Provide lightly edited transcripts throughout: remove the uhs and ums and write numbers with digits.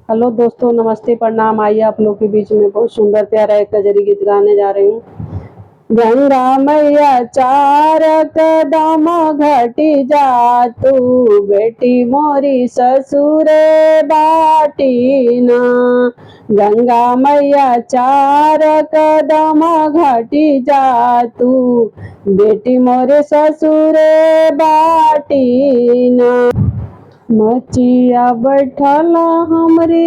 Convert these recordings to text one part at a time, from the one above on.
Hello दोस्तों, नमस्ते, प्रणाम। आइए आप लोग के बीच में बहुत सुंदर प्यारा एक कजरी गीत गाने जा रही हूँ। गंगा मैया चार कदम घटी जा तू, बेटी मोरी ससुरे बाटी ना। गंगा मैया चार कदम घटी जा तू, बेटी मोरे ससुरे बाटी ना। मचिया बैठल हमरे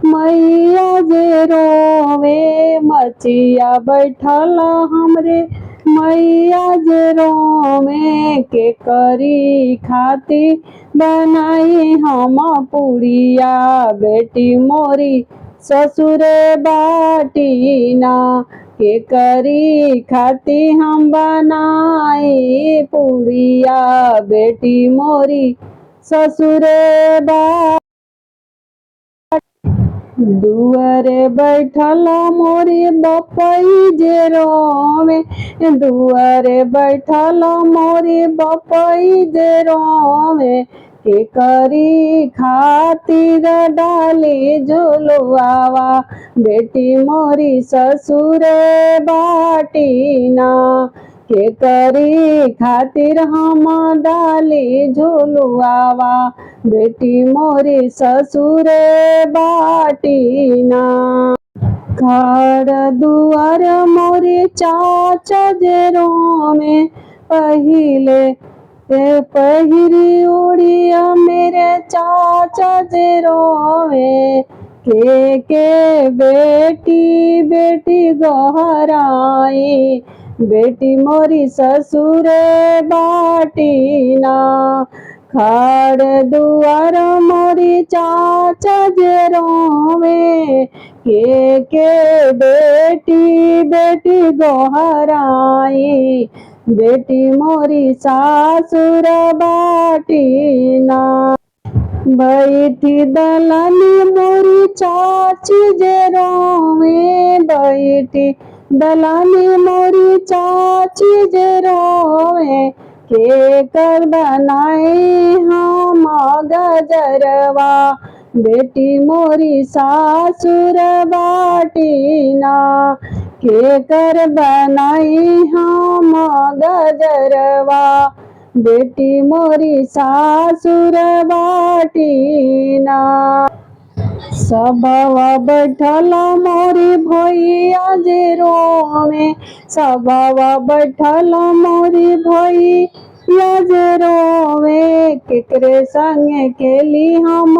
मैया जे रोवे, मचिया बैठल हमरे मैया जे रोवे। के करी खाती बनाई हम पुड़िया, बेटी मोरी ससुरे बाटी ना। के करी खाती हम बनाई पुड़िया, बेटी मोरी ससुरे बा। दुआरे बैठल मोरी बपई जे रोवे, दुआरे बैठल मोरी बपई जे रोवे। के करी खातिर डाली झुलुआवा, बेटी मोरी ससुरे बाटी ना। के करी खातिर हम डाली झुलुआवा, बेटी मोरी ससुरे बाटी ना। खाड़ दुआर मोरी चाचा जे रोवे, पहिले पहिरी उड़िया मेरे चाचा जे रोवे। के बेटी बेटी गोहराई, बेटी मोरी ससुरे बाटी ना। खाड़ दुआर मोरी चाचा जे रोवे, के बेटी बेटी गोहराई, बेटी मोरी सासुर बाटी ना। बैठी दलानी मोरी चाची जे रोवे, बैठी दलानी मोरी चाची जे रोवे। के कर बनाई हम गजरवा, बेटी मोरी सासुर बाटी ना। के कर बनाई हम गजरवा, बेटी मोरी सासुर बाटी ना। सबवा बैठल मोरी भैया जे रोवे, सबवा बैठल मोरी भैया जे रोवे। केकरे संगे खेली हम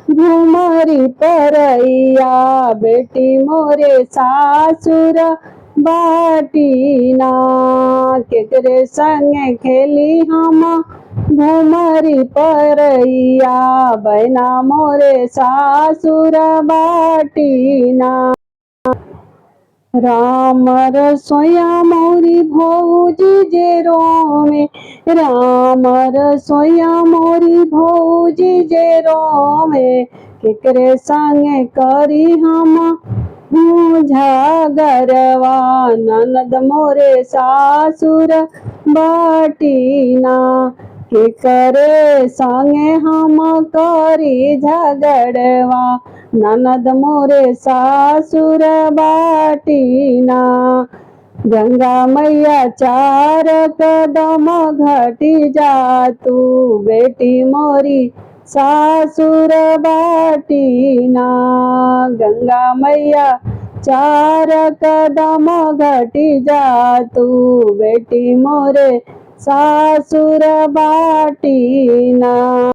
घुमरी परैया, बेटी मोरे सासुर बाटी ना। केकरे संगे खेली हम घुमरी परैया, बहना मोरे सासुर बाटी ना। राम रसोया मोरी भौजी जे रोवे, राम रसोया मोरी भौजी जे रोवे। केकरे संगे करी हम झगरवा, ननद मोरे सासुर बाटी ना। के करे संगे हम करी झगड़वा, ननद मोरे सासुर बाटी ना। गंगा मैया चार कदम घटी जा तू, बेटी मोरी सासुर बाटी ना। गंगा मैया चार कदम घटी जा तू, बेटी मोरे सासुर बाटी ना।